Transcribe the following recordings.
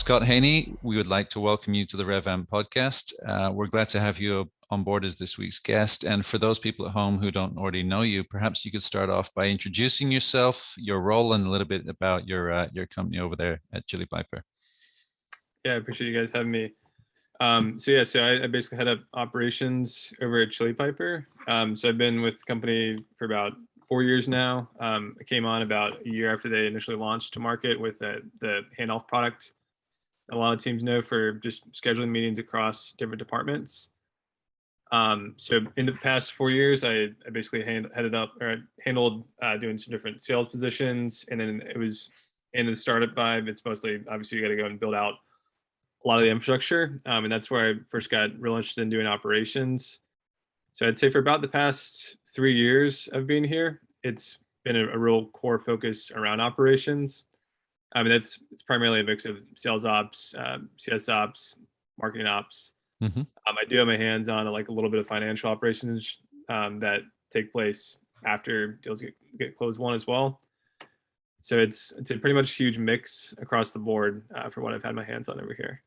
Scott Haney, we would like to welcome you to the RevAmp podcast. We're glad to have you on board as this week's guest. And for those people at home who don't already know you, perhaps you could start off by introducing yourself, your role, and a little bit about your company over there at Chili Piper. Yeah, I appreciate you guys having me. So I basically head up operations over at Chili Piper. So I've been with the company for about 4 years now. I came on about a year after they initially launched to market with the handoff product. A lot of teams know for just scheduling meetings across different departments. So in the past 4 years, I basically handled doing some different sales positions, and then it was in the startup vibe. It's mostly obviously you got to go and build out a lot of the infrastructure, and that's where I first got real interested in doing operations. So I'd say for about the past 3 years of being here, it's been a real core focus around operations. I mean, it's primarily a mix of sales ops, CS ops, marketing ops. Mm-hmm. I do have my hands on like a little bit of financial operations that take place after deals get closed won as well. So it's a pretty much huge mix across the board for what I've had my hands on over here.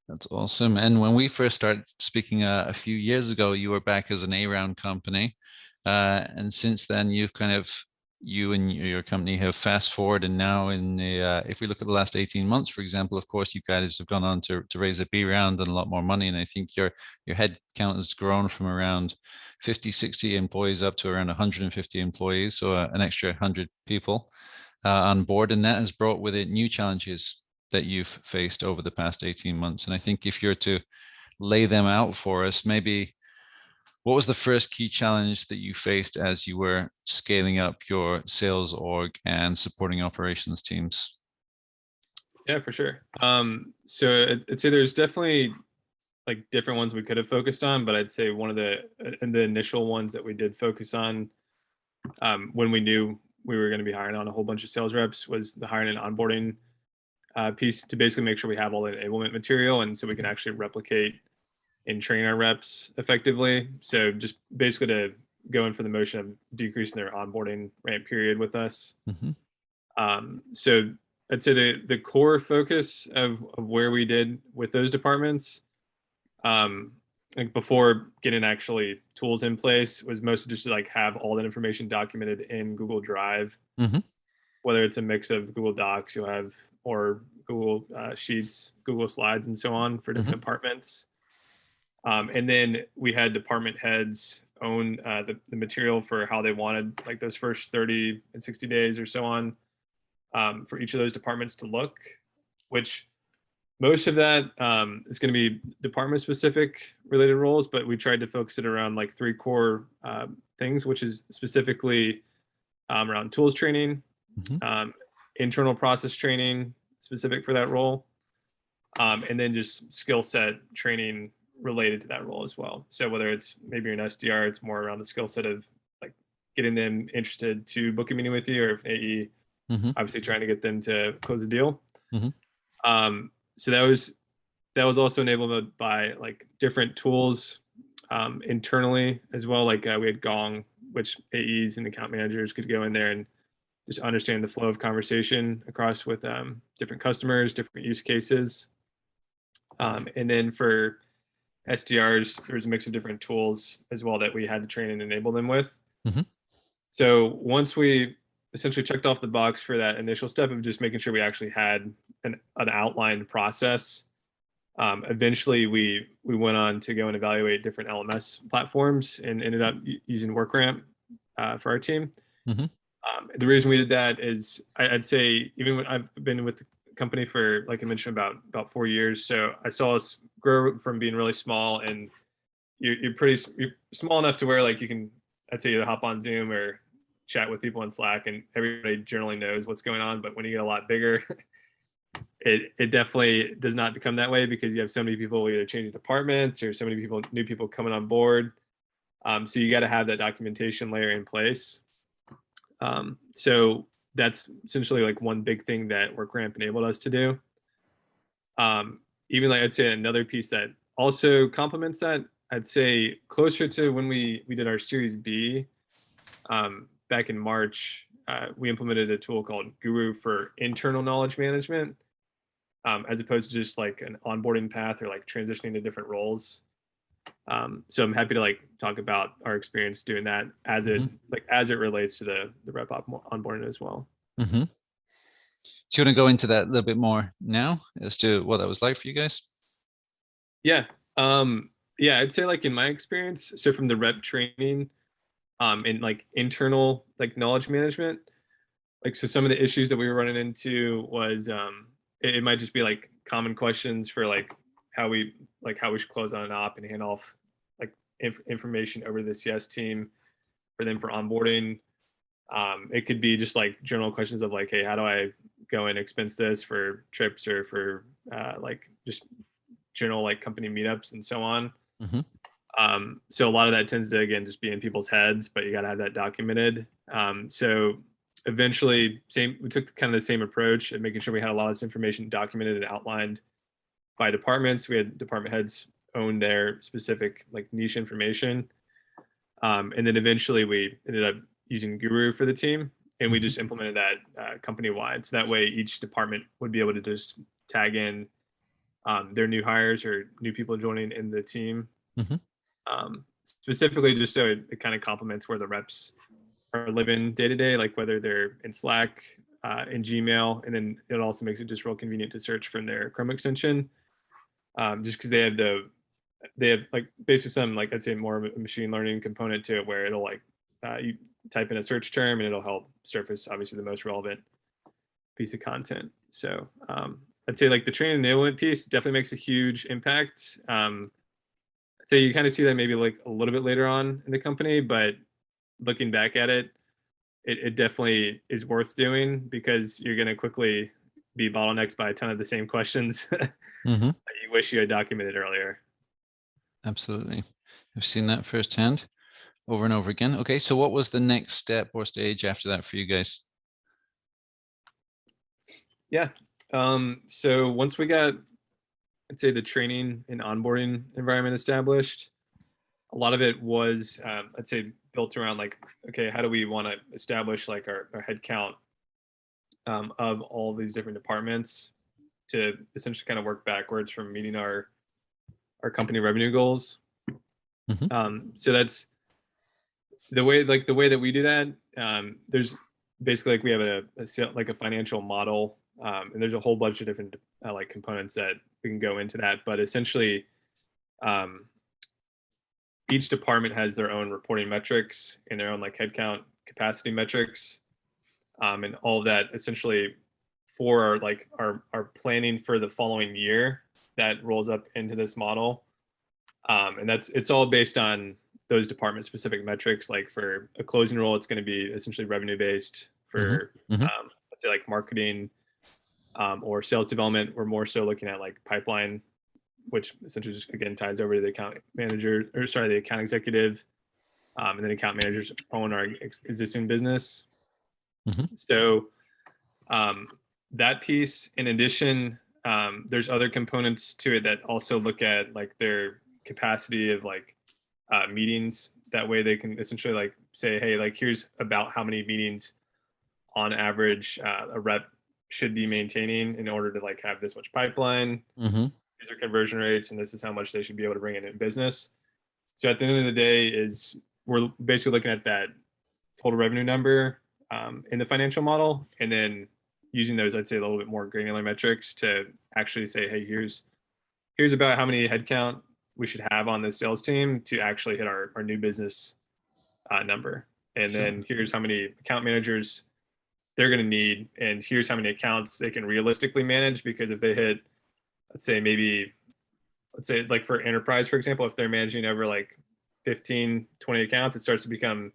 That's awesome. And when we first started speaking a few years ago, you were back as an A-round company. And since then, you and your company have fast forward, and now if we look at the last 18 months, for example, of course, you guys have gone on to raise a B round and a lot more money. And I think your head count has grown from around 50, 60 employees up to around 150 employees, so an extra 100 people on board. And that has brought with it new challenges that you've faced over the past 18 months. And I think if you're to lay them out for us, maybe what was the first key challenge that you faced as you were scaling up your sales org and supporting operations teams? Yeah, for sure. So I'd say there's definitely like different ones we could have focused on, but I'd say one of the initial ones that we did focus on when we knew we were going to be hiring on a whole bunch of sales reps was the hiring and onboarding piece to basically make sure we have all the enablement material, and so we can actually replicate and train our reps effectively. So just basically to go in for the motion of decreasing their onboarding ramp period with us. Mm-hmm. So I'd say the core focus of where we did with those departments, like before getting actually tools in place, was mostly just to like have all that information documented in Google Drive. Mm-hmm. Whether it's a mix of Google Docs you'll have or Google Sheets, Google Slides, and so on for different departments. And then we had department heads own the material for how they wanted like those first 30 and 60 days or so on for each of those departments to look, which most of that is going to be department specific related roles, but we tried to focus it around like 3 core things, which is specifically around tools training, internal process training specific for that role, and then just skill set training related to that role as well. So whether it's maybe an SDR, it's more around the skill set of like getting them interested to book a meeting with you, or if AE, obviously trying to get them to close the deal. So that was also enabled by like different tools internally as well. Like we had Gong, which AEs and account managers could go in there and just understand the flow of conversation across with different customers, different use cases. And then for SDRs, there was a mix of different tools as well that we had to train and enable them with. So once we essentially checked off the box for that initial step of just making sure we actually had an outlined process, eventually we went on to go and evaluate different LMS platforms and ended up using WorkRamp for our team. The reason we did that is I'd say even when I've been with the company for, like I mentioned, about 4 years. So I saw us grow from being really small, and you're small enough to where like you can, I'd say, either hop on Zoom or chat with people in Slack, and everybody generally knows what's going on. But when you get a lot bigger, it definitely does not become that way, because you have so many people either changing departments or so many new people coming on board. So you got to have that documentation layer in place. So that's essentially like one big thing that WorkRamp enabled us to do. Even like I'd say another piece that also complements that, I'd say closer to when we did our Series B back in March, we implemented a tool called Guru for internal knowledge management. as opposed to just like an onboarding path or like transitioning to different roles. So I'm happy to like talk about our experience doing that as it relates to the RevAmp onboarding as well. Mm-hmm. Do you want to go into that a little bit more now as to what that was like for you guys? Yeah. Yeah, I'd say like in my experience, so from the rep training, in like internal like knowledge management, like so some of the issues that we were running into was it might just be like common questions for like how we should close on an op and hand off like information over to the CS team for them for onboarding. It could be just like general questions of like, hey, how do I go and expense this for trips or for like just general like company meetups and so on. Mm-hmm. So a lot of that tends to again just be in people's heads, but you got to have that documented. So eventually, we took kind of the same approach and making sure we had a lot of this information documented and outlined by departments. We had department heads own their specific like niche information, and then eventually we ended up using Guru for the team, and we just implemented that company wide. So that way, each department would be able to just tag in their new hires or new people joining in the team. Specifically just so it kind of complements where the reps are living day to day, like whether they're in Slack, in Gmail, and then it also makes it just real convenient to search from their Chrome extension, just because they have like basically some like I'd say more of a machine learning component to it where it'll like you type in a search term and it'll help surface obviously the most relevant piece of content. So I'd say like the training enablement piece definitely makes a huge impact. So you kind of see that maybe like a little bit later on in the company, but looking back at it, it definitely is worth doing because you're going to quickly be bottlenecked by a ton of the same questions that you wish you had documented earlier. Absolutely. I've seen that firsthand over and over again. Okay, so what was the next step or stage after that for you guys? Yeah. So once we got, I'd say, the training and onboarding environment established, a lot of it was, I'd say, built around like, okay, how do we want to establish like our head count of all these different departments to essentially kind of work backwards from meeting our company revenue goals. So that's the way that we do that. There's basically like we have a financial model, and there's a whole bunch of different like components that we can go into that. But essentially, each department has their own reporting metrics and their own like headcount capacity metrics, and all of that essentially for our planning for the following year that rolls up into this model. And it's all based on those department specific metrics. Like for a closing role, it's going to be essentially revenue based. For let's say like marketing or sales development, we're more so looking at like pipeline, which essentially just again ties over to the account manager the account executive, and then account managers own our existing business. So that piece, in addition, there's other components to it that also look at like their capacity of like meetings. That way they can essentially like say, hey, like here's about how many meetings on average a rep should be maintaining in order to like have this much pipeline. These are conversion rates, and this is how much they should be able to bring in business. So at the end of the day, we're basically looking at that total revenue number in the financial model, and then using those, I'd say, a little bit more granular metrics to actually say, hey, here's about how many headcount we should have on the sales team to actually hit our new business number. And then here's how many account managers they're going to need, and here's how many accounts they can realistically manage. Because if they hit, let's say like for enterprise, for example, if they're managing over like 15, 20 accounts, it starts to become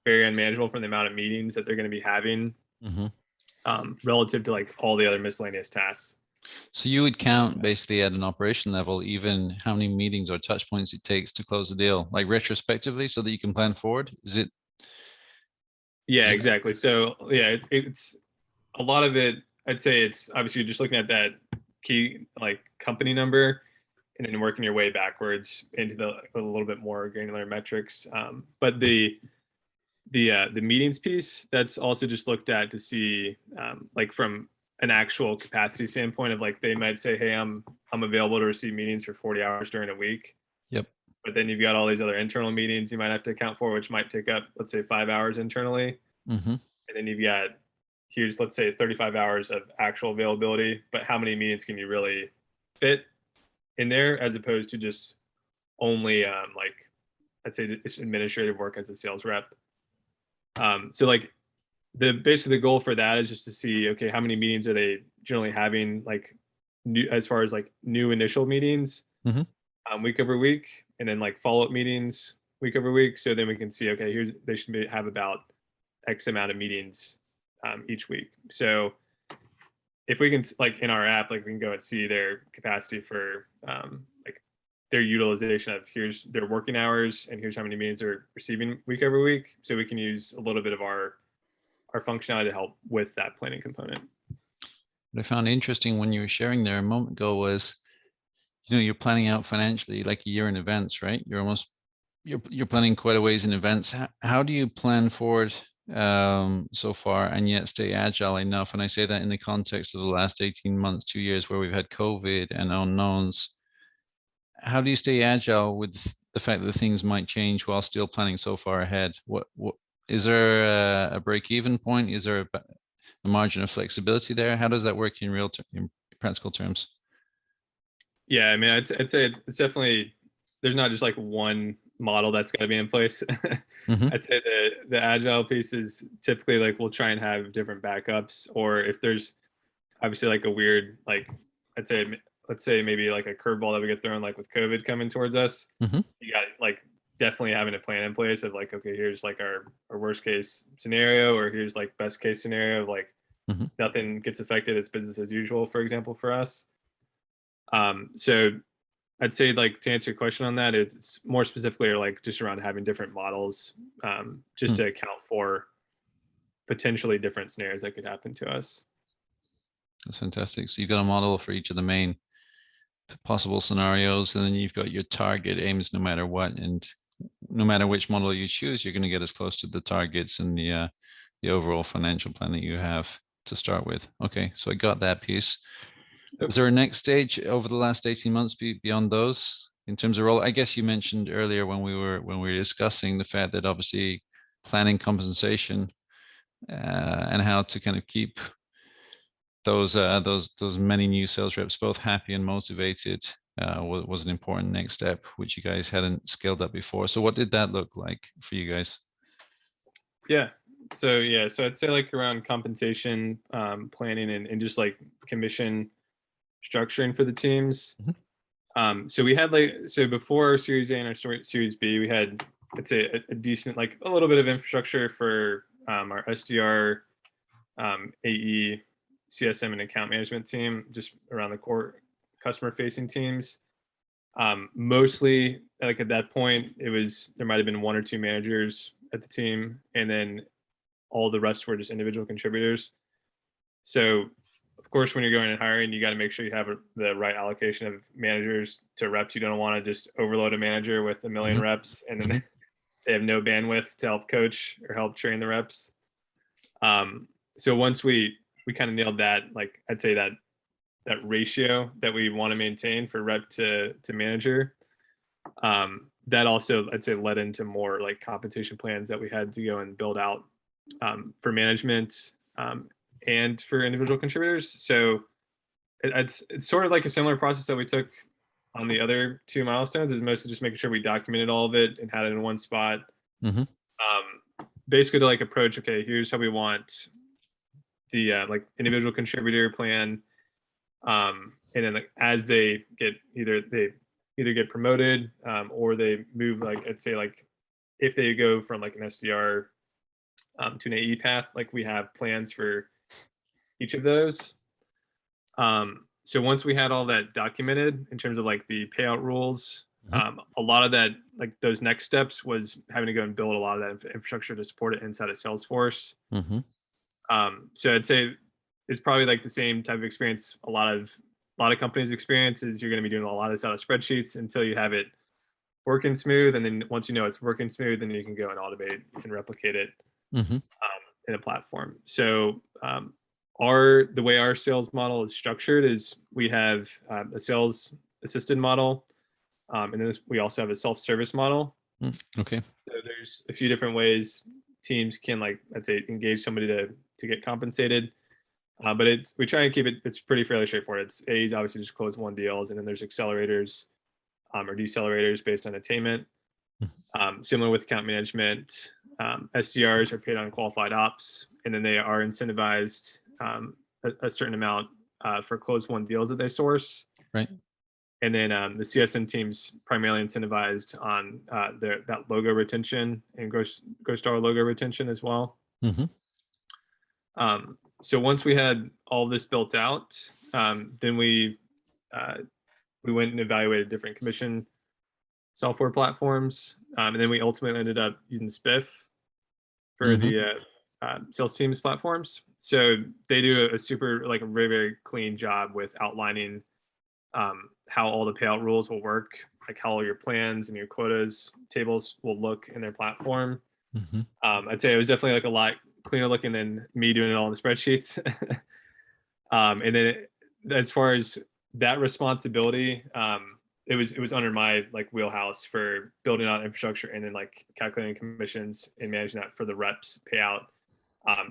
very unmanageable from the amount of meetings that they're going to be having relative to like all the other miscellaneous tasks. So you would count basically at an operation level, even how many meetings or touch points it takes to close the deal, like retrospectively, so that you can plan forward. Is it? Yeah, exactly. So yeah, it's a lot of it. I'd say it's obviously just looking at that key like company number, and then working your way backwards into a little bit more granular metrics. But the meetings piece, that's also just looked at to see like from an actual capacity standpoint of like, they might say, hey, I'm available to receive meetings for 40 hours during a week. Yep. But then you've got all these other internal meetings you might have to account for, which might take up, let's say, 5 hours internally. Mm-hmm. And then you've got, here's, let's say, 35 hours of actual availability, but how many meetings can you really fit in there, as opposed to just only like, I'd say it's administrative work as a sales rep. So like basically the goal for that is just to see, okay, how many meetings are they generally having, like new, as far as like new initial meetings, Mm-hmm. week over week, and then like follow-up meetings week over week. So then we can see, okay, here's, they should have about X amount of meetings each week. So if we can, like in our app, like we can go and see their capacity for like their utilization of, here's their working hours and here's how many meetings they're receiving week over week. So we can use a little bit of our functionality to help with that planning component. What I found interesting when you were sharing there a moment ago was, you're planning out financially like a year in advance, right? You're planning quite a ways in advance. How do you plan forward so far and yet stay agile enough? And I say that in the context of the last 18 months, 2 years, where we've had COVID and unknowns. How do you stay agile with the fact that things might change while still planning so far ahead? What is there a break-even point? Is there a margin of flexibility there? How does that work in in practical terms? Yeah, I mean, I'd say it's definitely, there's not just like one model that's got to be in place. Mm-hmm. I'd say the agile piece is typically like, we'll try and have different backups, or if there's obviously like a weird, like, I'd say, let's say maybe like a curveball that we get thrown, like with COVID coming towards us, Mm-hmm. you got like definitely having a plan in place of like, okay, here's like our worst case scenario, or here's like best case scenario of like Mm-hmm. nothing gets affected, it's business as usual, for example, for us. So I'd say, like, to answer your question on that, it's more specifically like just around having different models, just to account for potentially different scenarios that could happen to us. That's fantastic. So you've got a model for each of the main possible scenarios, and then you've got your target aims no matter what, and no matter which model you choose, you're going to get as close to the targets and the overall financial plan that you have to start with. Okay, so I got that piece. Yep. Is there a next stage over the last 18 months beyond those in terms of role? I guess you mentioned earlier when we were discussing the fact that obviously planning compensation and how to kind of keep those many new sales reps both happy and motivated was an important next step, which you guys hadn't scaled up before. So what did that look like for you guys? Yeah. So I'd say like around compensation, planning, and just like commission structuring for the teams. Mhm. So we had before Series A and our Series B, we had, I'd say, a decent, like a little bit of infrastructure for our SDR, AE, CSM, and account management team, just around the core customer facing teams. Mostly, like at that point, there might have been one or two managers at the team, and then all the rest were just individual contributors. So of course, when you're going and hiring, you got to make sure you have the right allocation of managers to reps. You don't want to just overload a manager with a million Mhm. reps, and then Mhm. they have no bandwidth to help coach or help train the reps. So once we kind of nailed that, like I'd say that ratio that we want to maintain for rep to manager, that also, I'd say, led into more like compensation plans that we had to go and build out for management, and for individual contributors. So it's sort of like a similar process that we took on the other two milestones, is mostly just making sure we documented all of it and had it in one spot. Mhm. Basically to like approach, okay, here's how we want the like individual contributor plan. And then like as they either get promoted, or they move, like I'd say like if they go from like an SDR to an AE path, like we have plans for each of those. So once we had all that documented in terms of like the payout rules, Mhm. a lot of that, like those next steps, was having to go and build a lot of that infrastructure to support it inside of Salesforce. Mhm. So I'd say it's probably like the same type of experience a lot of companies experience, is you're going to be doing a lot of this out of spreadsheets until you have it working smooth, and then once you know it's working smooth, then you can go and automate and replicate it Mhm. in a platform. So The way our sales model is structured is we have a sales assisted model, and then we also have a self-service model. Okay. So there's a few different ways teams can, like, let's say, engage somebody to get compensated. But we try and keep it's pretty fairly straightforward. It's A's obviously just close one deals, and then there's accelerators or decelerators based on attainment. Similar with account management, SDRs are paid on qualified ops, and then they are incentivized a certain amount for close one deals that they source. Right. And then the CSM team's primarily incentivized on that logo retention and gross dollar logo retention as well. So once we had all this built out, then we went and evaluated different commission software platforms, and then we ultimately ended up using Spiff for the sales teams platforms. So they do a super, like, a very, very clean job with outlining how all the payout rules will work, like how all your plans and your quotas tables will look in their platform. I'd say it was definitely like a lot cleaner looking than me doing it all in the spreadsheets. And then as far as that responsibility, it was under my, like, wheelhouse for building out infrastructure and then, like, calculating commissions and managing that for the reps payout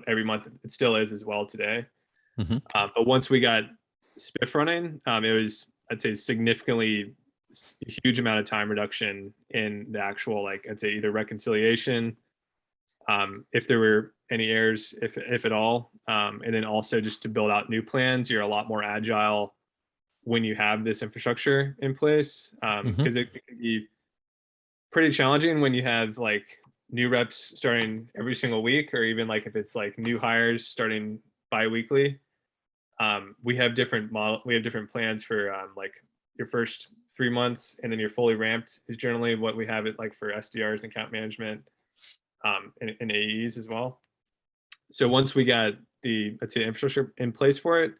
every month. It still is as well today. But once we got Spiff running, it was, I'd say, significantly a huge amount of time reduction in the actual, like, I'd say, either reconciliation, if there were any errors, if at all, and then also just to build out new plans. You're a lot more agile when you have this infrastructure in place, because it can be pretty challenging when you have, like, new reps starting every single week, or even, like, if it's like new hires starting bi-weekly. We have different plans for like your first 3 months, and then you're fully ramped is generally what we have it like for SDRs and account management, and AEs as well. So once we got the, let's say, infrastructure in place for it,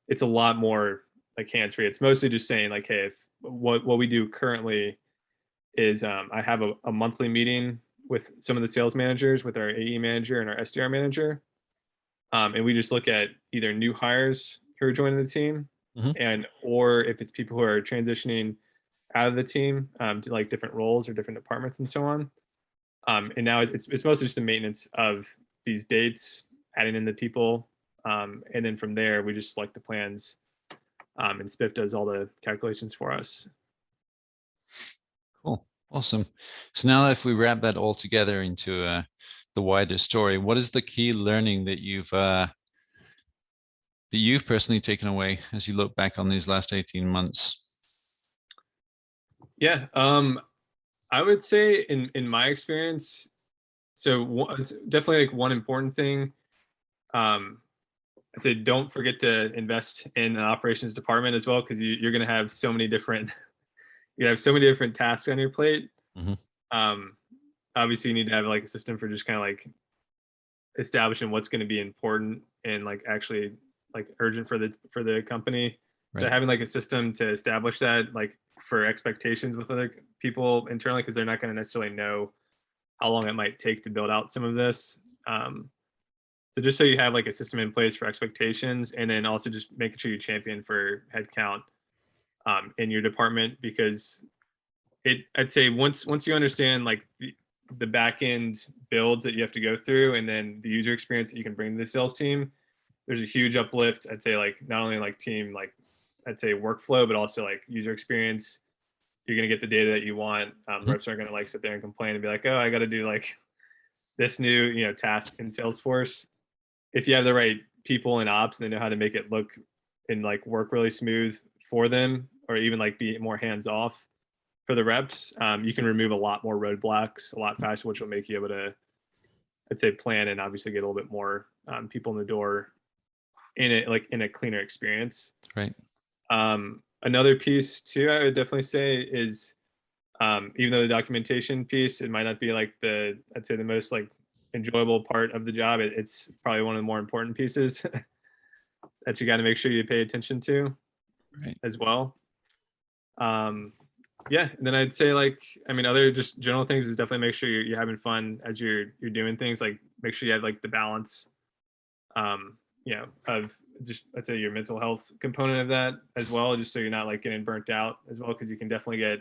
it's a lot more like hands-free. It's mostly just saying, like, hey, if what we do currently is I have a monthly meeting with some of the sales managers, with our AE manager and our SDR manager. And we just look at either new hires who are joining the team, or if it's people who are transitioning out of the team to, like, different roles or different departments and so on. And now it's mostly just the maintenance of these dates, adding in the people, and then from there we just select the plans, and Spiff does all the calculations for us. Cool, awesome. So now, if we wrap that all together into the wider story, what is the key learning that you've personally taken away as you look back on these last 18 months? Yeah, I would say in my experience, so it's definitely, like, one important thing. I'd say don't forget to invest in an operations department as well, because you're going to have so many different tasks on your plate. Obviously, you need to have, like, a system for just kind of, like, establishing what's going to be important and, like, actually, like, urgent for the company. Right. So having, like, a system to establish that, like, for expectations with other people internally, because they're not going to necessarily know how long it might take to build out some of this. So just so you have, like, a system in place for expectations, and then also just making sure you champion for headcount in your department, because I'd say once you understand, like, the back end builds that you have to go through, and then the user experience that you can bring to the sales team, there's a huge uplift. I'd say, like, not only, like, team, like, I'd say workflow, but also, like, user experience. You're going to get the data that you want. Reps aren't going to, like, sit there and complain and be like, oh, I got to do, like, this new, task in Salesforce. If you have the right people in ops, they know how to make it look and, like, work really smooth for them, or even, like, be more hands off for the reps. You can remove a lot more roadblocks a lot faster, which will make you able to, I'd say, plan and obviously get a little bit more people in the door in a cleaner experience. Right. Another piece too, I would definitely say, is even though the documentation piece, it might not be, like, I'd say, the most, like, enjoyable part of the job, it's probably one of the more important pieces that you got to make sure you pay attention to, Right. as well. Yeah, and then I'd say, like, I mean, other just general things is definitely make sure you're having fun as you're doing things. Like, make sure you have, like, the balance of just, I'd say, your mental health component of that as well, just so you're not like getting burnt out as well, because you can definitely get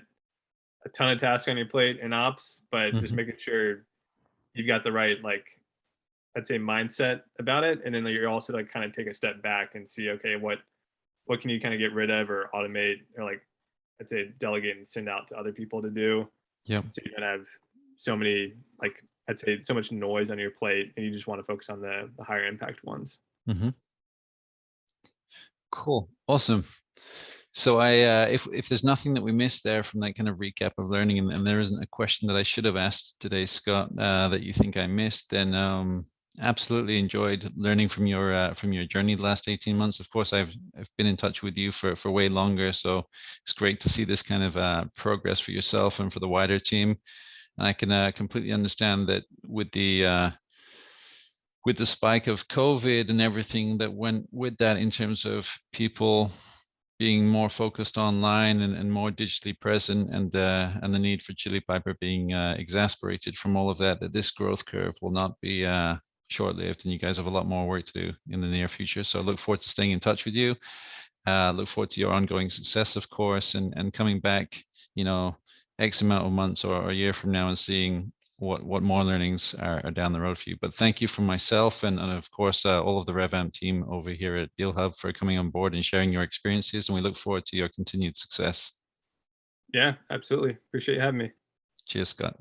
a ton of tasks on your plate in ops, but just Mhm. making sure you've got the right, like, I'd say, mindset about it, and then you're also like kind of take a step back and see, okay, what can you kind of get rid of or automate, or like, I'd say, delegate and send out to other people to do, Yep. so you don't have so many, like, I'd say, so much noise on your plate, and you just want to focus on the higher impact ones. Mhm. Cool. Awesome. So if there's nothing that we missed there from that kind of recap of learning, and there isn't a question that I should have asked today, Scott, that you think I missed, then absolutely enjoyed learning from your journey the last 18 months. Of course, I've been in touch with you for way longer, so it's great to see this kind of progress for yourself and for the wider team. And I can completely understand that with the spike of COVID and everything that went with that in terms of people being more focused online and more digitally present, and the need for Chili Piper being exasperated from all of that, that this growth curve will not be short-lived, and you guys have a lot more work to do in the near future. So I look forward to staying in touch with you. Look forward to your ongoing success, of course, and coming back, X amount of months or a year from now and seeing what more learnings are down the road for you. But thank you from myself and of course all of the RevAmp team over here at DealHub for coming on board and sharing your experiences. And we look forward to your continued success. Yeah, absolutely. Appreciate you having me. Cheers, Scott.